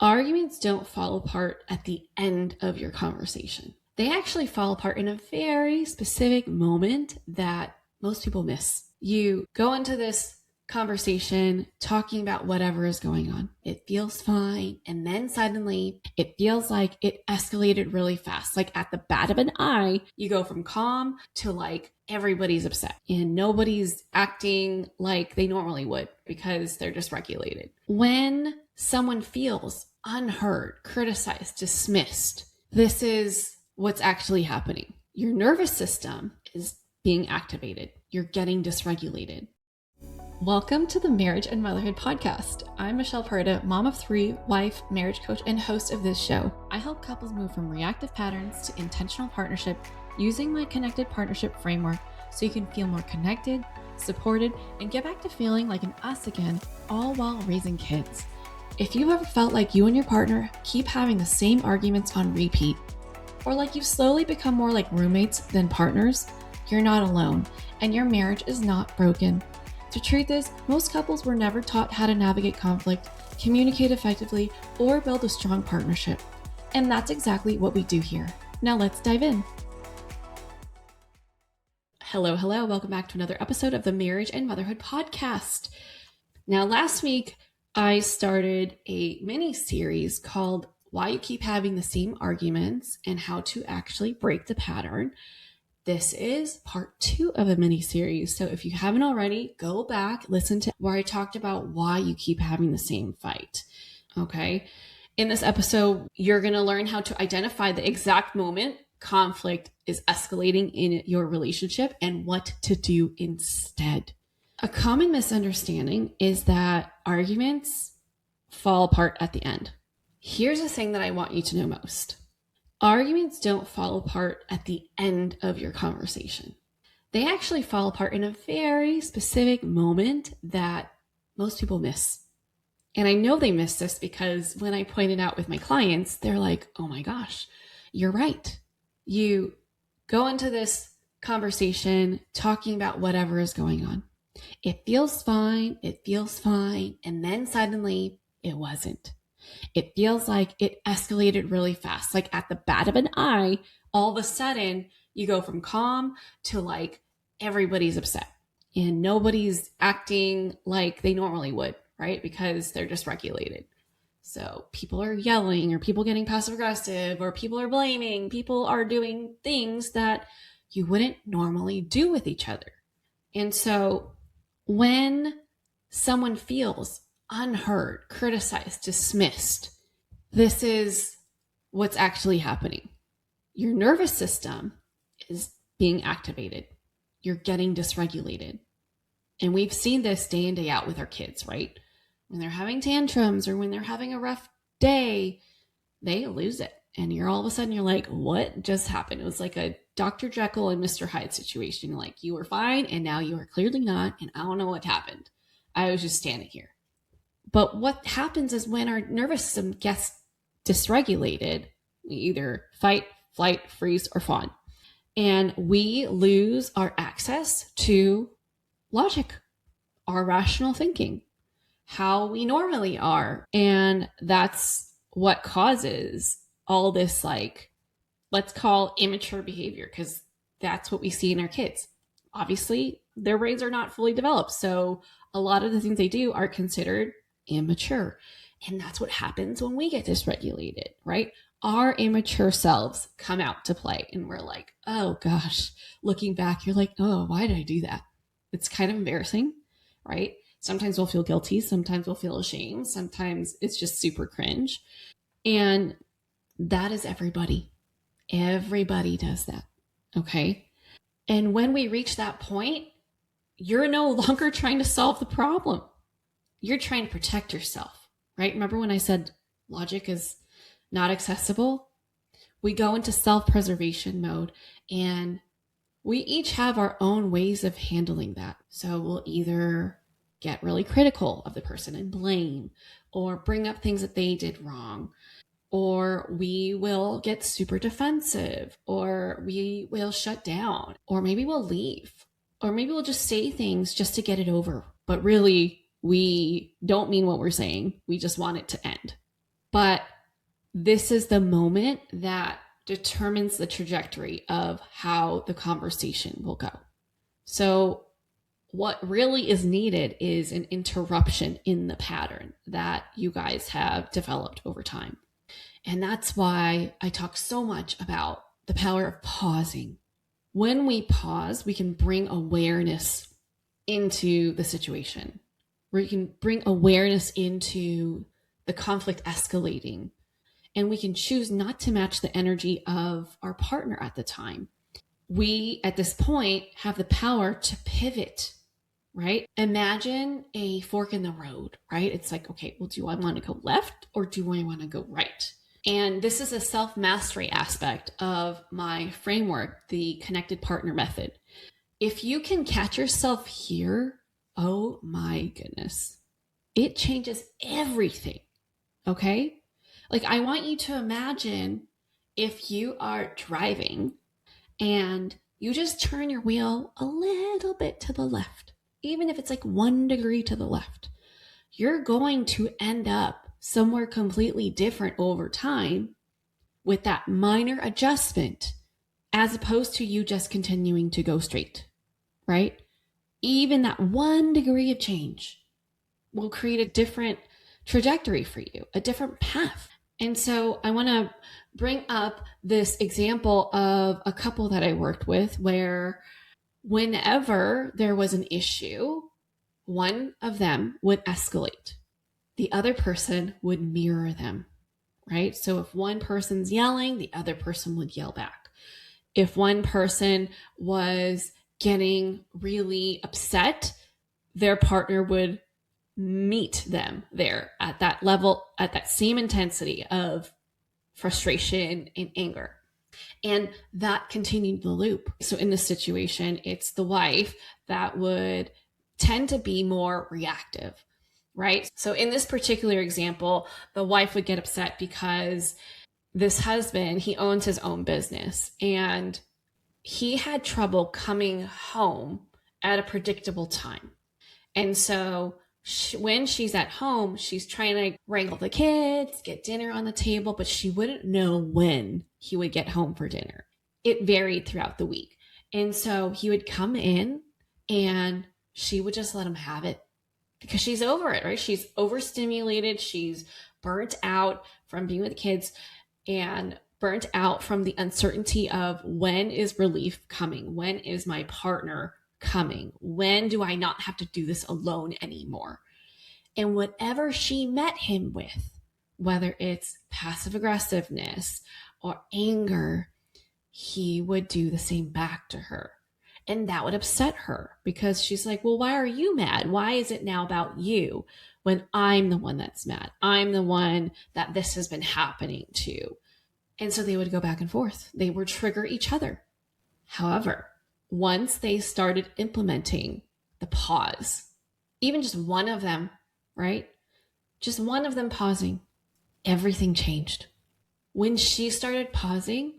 Arguments don't fall apart at the end of your conversation. They actually fall apart in a very specific moment that most people miss. You go into this conversation talking about whatever is going on. It feels fine. And then suddenly it feels like it escalated really fast. Like at the bat of an eye, you go from calm to like everybody's upset and nobody's acting like they normally would because they're dysregulated. When someone feels unheard, criticized, dismissed, this is what's actually happening. Your nervous system is being activated. You're getting dysregulated. Welcome to the Marriage and Motherhood Podcast. I'm Michelle Perda, mom of three, wife, marriage coach, and host of this show. I help couples move from reactive patterns to intentional partnership using my connected partnership framework so you can feel more connected, supported, and get back to feeling like an us again, all while raising kids. If you've ever felt like you and your partner keep having the same arguments on repeat, or like you've slowly become more like roommates than partners, you're not alone, and your marriage is not broken. The truth is, most couples were never taught how to navigate conflict, communicate effectively, or build a strong partnership. And that's exactly what we do here. Now let's dive in. Hello. Welcome back to another episode of the Marriage and Motherhood Podcast. Now, last week, I started a mini series called Why You Keep Having the Same Arguments and How to Actually Break the Pattern. This is part 2 of a mini series. So if you haven't already, go back, listen to where I talked about why you keep having the same fight. Okay. In this episode, you're going to learn how to identify the exact moment conflict is escalating in your relationship and what to do instead. A common misunderstanding is that arguments fall apart at the end. Here's the thing that I want you to know most. Arguments don't fall apart at the end of your conversation. They actually fall apart in a very specific moment that most people miss. And I know they miss this because when I point it out with my clients, they're like, oh my gosh, you're right. You go into this conversation talking about whatever is going on. It feels fine. And then suddenly it wasn't. It feels like it escalated really fast. Like at the bat of an eye, all of a sudden you go from calm to like everybody's upset and nobody's acting like they normally would, right? Because they're dysregulated. So people are yelling or people getting passive aggressive or people are blaming. People are doing things that you wouldn't normally do with each other. And so when someone feels unheard, criticized, dismissed, this is what's actually happening. Your nervous system is being activated. You're getting dysregulated. And we've seen this day in, day out with our kids, right? When they're having tantrums or when they're having a rough day, they lose it. And you're all of a sudden, you're like, what just happened? It was like a Dr. Jekyll and Mr. Hyde situation. Like you were fine and now you are clearly not. And I don't know what happened. I was just standing here. But what happens is when our nervous system gets dysregulated, we either fight, flight, freeze, or fawn. And we lose our access to logic, our rational thinking, how we normally are. And that's what causes all this, like, let's call immature behavior, because that's what we see in our kids. Obviously, their brains are not fully developed. So a lot of the things they do are considered immature. And that's what happens when we get dysregulated, right? Our immature selves come out to play and we're like, oh gosh, looking back, you're like, oh, why did I do that? It's kind of embarrassing, right? Sometimes we'll feel guilty. Sometimes we'll feel ashamed. Sometimes it's just super cringe. And that is everybody. Everybody does that. Okay. And when we reach that point, you're no longer trying to solve the problem. You're trying to protect yourself, right? Remember when I said logic is not accessible? We go into self-preservation mode and we each have our own ways of handling that. So we'll either get really critical of the person and blame, or bring up things that they did wrong, or we will get super defensive, or we will shut down, or maybe we'll leave, or maybe we'll just say things just to get it over. But really, we don't mean what we're saying. We just want it to end. But this is the moment that determines the trajectory of how the conversation will go. So what really is needed is an interruption in the pattern that you guys have developed over time. And that's why I talk so much about the power of pausing. When we pause, we can bring awareness into the situation. We can bring awareness into the conflict escalating. And we can choose not to match the energy of our partner at the time. We, at this point, have the power to pivot, right? Imagine a fork in the road, right? It's like, okay, well, do I want to go left or do I want to go right? And this is a self-mastery aspect of my framework, the connected partner method. If you can catch yourself here, oh my goodness, it changes everything. Okay? Like, I want you to imagine if you are driving and you just turn your wheel a little bit to the left, even if it's like 1 degree to the left, you're going to end up somewhere completely different over time with that minor adjustment, as opposed to you just continuing to go straight, right? Even that 1 degree of change will create a different trajectory for you, a different path. And so I want to bring up this example of a couple that I worked with where whenever there was an issue, one of them would escalate. The other person would mirror them, right? So if one person's yelling, the other person would yell back. If one person was getting really upset, their partner would meet them there at that level, at that same intensity of frustration and anger. And that continued the loop. So in this situation, it's the wife that would tend to be more reactive, right? So in this particular example, the wife would get upset because this husband, he owns his own business and he had trouble coming home at a predictable time. And so when she's at home, she's trying to wrangle the kids, get dinner on the table, but she wouldn't know when he would get home for dinner. It varied throughout the week. And so he would come in and she would just let him have it because she's over it, right? She's overstimulated. She's burnt out from being with kids and burnt out from the uncertainty of when is relief coming? When is my partner coming? When do I not have to do this alone anymore? And whatever she met him with, whether it's passive aggressiveness or anger, he would do the same back to her. And that would upset her because she's like, well, why are you mad? Why is it now about you when I'm the one that's mad? I'm the one that this has been happening to. And so they would go back and forth. They would trigger each other. However, once they started implementing the pause, even just one of them, right? Just one of them pausing, everything changed. When she started pausing,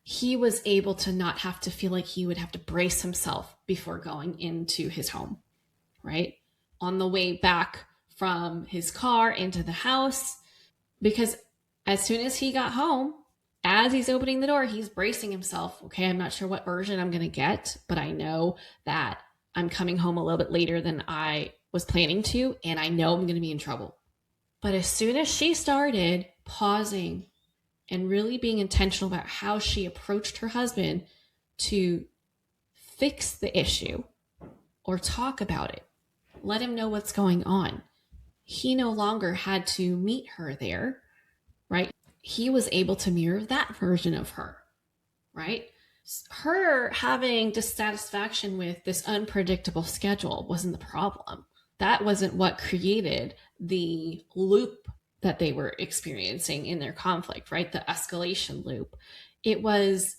he was able to not have to feel like he would have to brace himself before going into his home, right? On the way back from his car into the house, because as soon as he got home, as he's opening the door, he's bracing himself. Okay, I'm not sure what version I'm going to get, but I know that I'm coming home a little bit later than I was planning to, and I know I'm going to be in trouble. But as soon as she started pausing and really being intentional about how she approached her husband to fix the issue or talk about it, let him know what's going on, he no longer had to meet her there, right? He was able to mirror that version of her, right? Her having dissatisfaction with this unpredictable schedule wasn't the problem. That wasn't what created the loop that they were experiencing in their conflict, right? The escalation loop. It was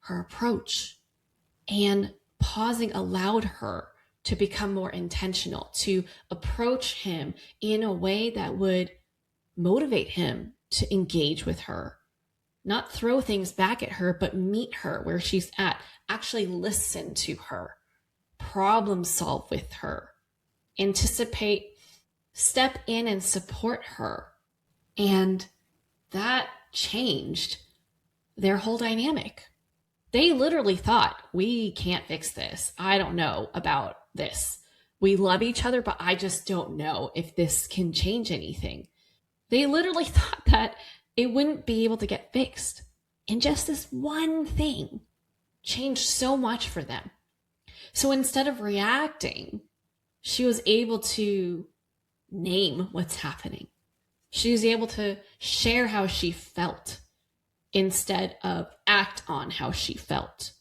her approach, and pausing allowed her to become more intentional, to approach him in a way that would motivate him to engage with her, not throw things back at her, but meet her where she's at, actually listen to her, problem solve with her, anticipate, step in and support her And that changed their whole dynamic. They literally thought, we can't fix this. I don't know about this. We love each other, but I just don't know if this can change anything. They literally thought that it wouldn't be able to get fixed. And just this one thing changed so much for them. So instead of reacting, she was able to name what's happening. She was able to share how she felt instead of act on how she felt,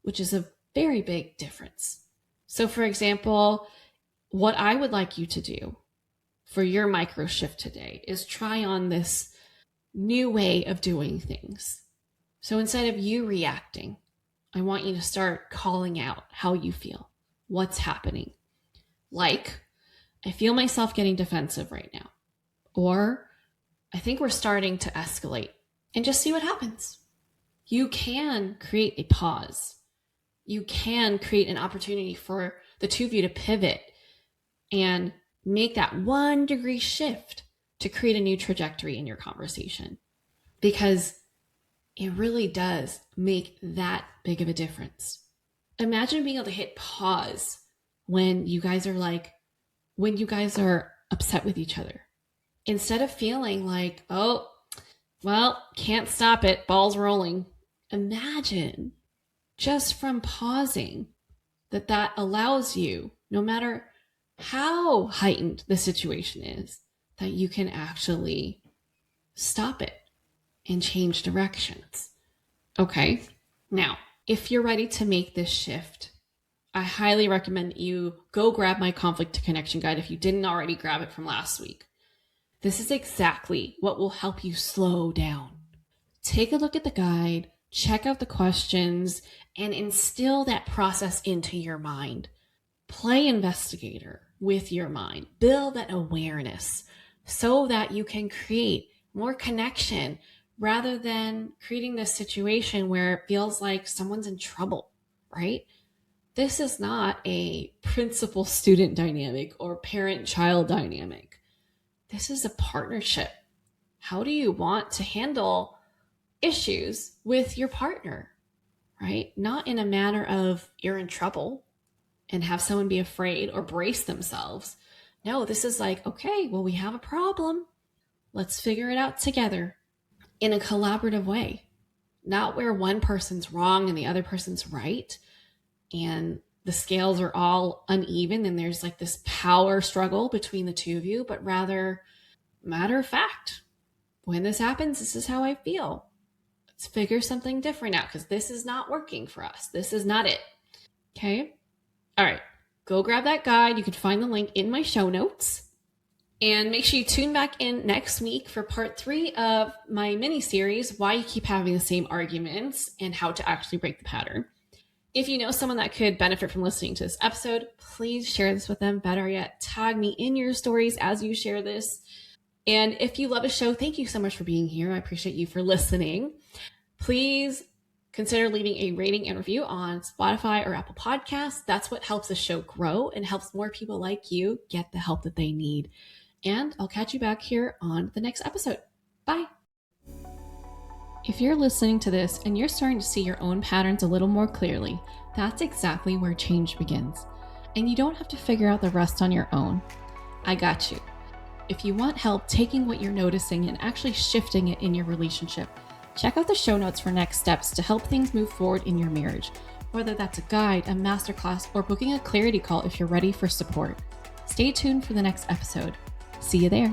which is a very big difference. So for example, what I would like you to do for your micro shift today is try on this new way of doing things. So instead of you reacting, I want you to start calling out how you feel, what's happening. Like, I feel myself getting defensive right now. Or I think we're starting to escalate, and just see what happens. You can create a pause. You can create an opportunity for the two of you to pivot and make that 1 degree shift to create a new trajectory in your conversation, because it really does make that big of a difference. Imagine being able to hit pause when you guys are upset with each other. Instead of feeling like, oh, well, can't stop it, ball's rolling. Imagine just from pausing that allows you, no matter how heightened the situation is, that you can actually stop it and change directions. Okay, now, if you're ready to make this shift, I highly recommend you go grab my conflict to connection guide if you didn't already grab it from last week. This is exactly what will help you slow down. Take a look at the guide, check out the questions, and instill that process into your mind. Play investigator with your mind. Build that awareness so that you can create more connection rather than creating this situation where it feels like someone's in trouble, right? This is not a principal-student dynamic or parent-child dynamic. This is a partnership. How do you want to handle issues with your partner, right? Not in a manner of you're in trouble and have someone be afraid or brace themselves. No, this is like, okay, well, we have a problem. Let's figure it out together in a collaborative way, not where one person's wrong and the other person's right. And the scales are all uneven and there's like this power struggle between the two of you, but rather matter of fact, when this happens, this is how I feel. Let's figure something different out because this is not working for us. This is not it. Okay. All right. Go grab that guide. You can find the link in my show notes. And make sure you tune back in next week for part 3 of my mini series, Why You Keep Having the Same Arguments and How to Actually Break the Pattern. If you know someone that could benefit from listening to this episode, please share this with them. Better yet, tag me in your stories as you share this. And if you love the show, thank you so much for being here. I appreciate you for listening. Please consider leaving a rating and review on Spotify or Apple Podcasts. That's what helps the show grow and helps more people like you get the help that they need. And I'll catch you back here on the next episode. Bye. If you're listening to this and you're starting to see your own patterns a little more clearly, that's exactly where change begins. And you don't have to figure out the rest on your own. I got you. If you want help taking what you're noticing and actually shifting it in your relationship, check out the show notes for next steps to help things move forward in your marriage, whether that's a guide, a masterclass, or booking a clarity call if you're ready for support. Stay tuned for the next episode. See you there.